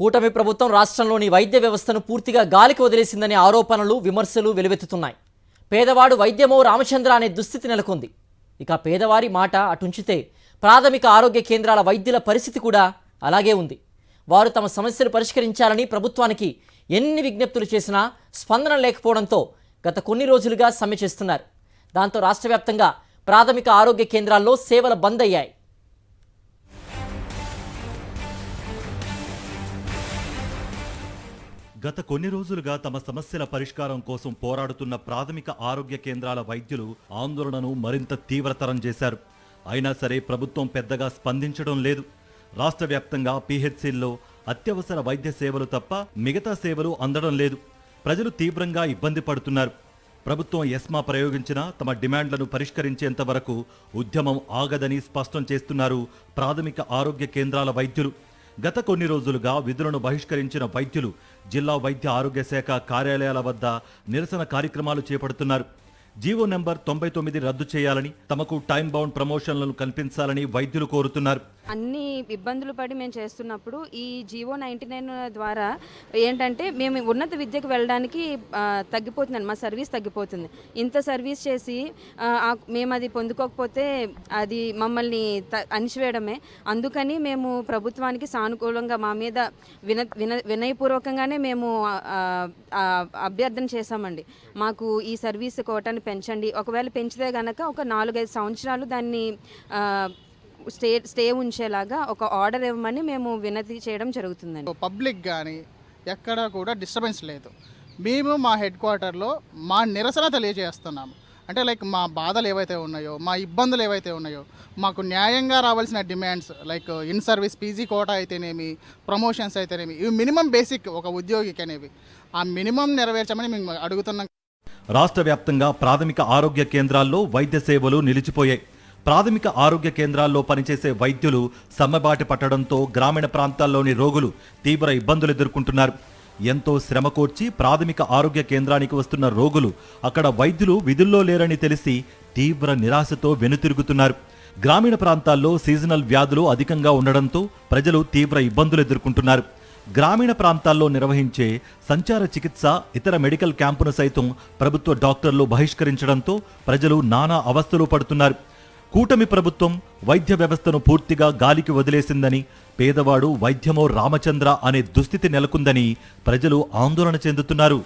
కూటమి ప్రభుత్వం రాష్ట్రంలోని వైద్య వ్యవస్థను పూర్తిగా గాలికి వదిలేసిందనే ఆరోపణలు విమర్శలు వెలువెత్తుతున్నాయి. పేదవాడు వైద్యమో రామచంద్ర అనే దుస్థితి నెలకొంది. ఇక పేదవారి మాట అటుంచితే ప్రాథమిక ఆరోగ్య కేంద్రాల వైద్యుల పరిస్థితి కూడా అలాగే ఉంది. వారు తమ సమస్యలు పరిష్కరించాలని ప్రభుత్వానికి ఎన్ని విజ్ఞప్తులు చేసినా స్పందన లేకపోవడంతో గత కొన్ని రోజులుగా సమ్మె చేస్తున్నారు. దాంతో రాష్ట్ర వ్యాప్తంగా ప్రాథమిక ఆరోగ్య కేంద్రాల్లో సేవలు బంద్ అయ్యాయి. గత కొన్ని రోజులుగా తమ సమస్యల పరిష్కారం కోసం పోరాడుతున్న ప్రాథమిక ఆరోగ్య కేంద్రాల వైద్యులు ఆందోళనను మరింత తీవ్రతరం చేశారు. అయినా సరే ప్రభుత్వం పెద్దగా స్పందించడం లేదు. రాష్ట్ర వ్యాప్తంగా పీహెచ్సీల్లో అత్యవసర వైద్య సేవలు తప్ప మిగతా సేవలు అందడం లేదు. ప్రజలు తీవ్రంగా ఇబ్బంది పడుతున్నారు. ప్రభుత్వం ఎస్మా ప్రయోగించినా తమ డిమాండ్లను పరిష్కరించేంత వరకు ఉద్యమం ఆగదని స్పష్టం చేస్తున్నారు ప్రాథమిక ఆరోగ్య కేంద్రాల వైద్యులు. గత కొన్ని రోజులుగా విధులను బహిష్కరించిన వైద్యులు జిల్లా వైద్య ఆరోగ్య శాఖ కార్యాలయాల వద్ద నిరసన కార్యక్రమాలు చేపడుతున్నారు. జీవో నెంబర్ 99 రద్దు చేయాలని, తమకు టైం బౌండ్ ప్రమోషన్లను కల్పించాలని వైద్యులు కోరుతున్నారు. అన్ని ఇబ్బందులు పడి మేము చేస్తున్నప్పుడు ఈ జీవో 99 ద్వారా ఏంటంటే మేము ఉన్నత విద్యకు వెళ్ళడానికి తగ్గిపోతుందండి, మా సర్వీస్ తగ్గిపోతుంది. ఇంత సర్వీస్ చేసి మేము అది పొందుకోకపోతే అది మమ్మల్ని అణిచివేయడమే. అందుకని మేము ప్రభుత్వానికి సానుకూలంగా మా మీద వినయపూర్వకంగానే మేము అభ్యర్థన చేశామండి. మాకు ఈ సర్వీస్ కోటాన్ని పెంచండి, ఒకవేళ పెంచితే కనుక ఒక 4-5 సంవత్సరాలు దాన్ని స్టే ఉంచేలాగా ఒక ఆర్డర్ ఇవ్వమని మేము వినతి చేయడం జరుగుతుందండి. పబ్లిక్ కానీ ఎక్కడ కూడా డిస్టర్బెన్స్ లేదు. మేము మా హెడ్ క్వార్టర్లో మా నిరసన తెలియజేస్తున్నాము. అంటే లైక్ మా బాధలు ఏవైతే ఉన్నాయో, మా ఇబ్బందులు ఏవైతే ఉన్నాయో, మాకు న్యాయంగా రావాల్సిన demands like in service PG quota అయితేనేమి, ప్రమోషన్స్ అయితేనేమి, ఇవి మినిమం బేసిక్ ఒక ఉద్యోగికి అనేవి ఆ మినిమం నెరవేర్చమని మేము అడుగుతున్నాం. రాష్ట్ర వ్యాప్తంగా ప్రాథమిక ఆరోగ్య కేంద్రాల్లో వైద్య సేవలు నిలిచిపోయాయి. ప్రాథమిక ఆరోగ్య కేంద్రాల్లో పనిచేసే వైద్యులు సమ్మెబాటి పట్టడంతో గ్రామీణ ప్రాంతాల్లోని రోగులు తీవ్ర ఇబ్బందులు ఎదుర్కొంటున్నారు. ఎంతో శ్రమ కోర్చి ప్రాథమిక ఆరోగ్య కేంద్రానికి వస్తున్న రోగులు అక్కడ వైద్యులు విధుల్లో లేరని తెలిసి తీవ్ర నిరాశతో వెనుతిరుగుతున్నారు. గ్రామీణ ప్రాంతాల్లో సీజనల్ వ్యాధులు అధికంగా ఉండడంతో ప్రజలు తీవ్ర ఇబ్బందులు ఎదుర్కొంటున్నారు. గ్రామీణ ప్రాంతాల్లో నిర్వహించే సంచార చికిత్స, ఇతర మెడికల్ క్యాంపును సైతం ప్రభుత్వ డాక్టర్లు బహిష్కరించడంతో ప్రజలు నానా అవస్థలు పడుతున్నారు. కూటమి ప్రభుత్వం వైద్య వ్యవస్థను పూర్తిగా గాలికి వదిలేసిందని, పేదవాడు వైద్యమో రామచంద్ర అనే దుస్థితి నెలకొందని ప్రజలు ఆందోళన చెందుతున్నారు.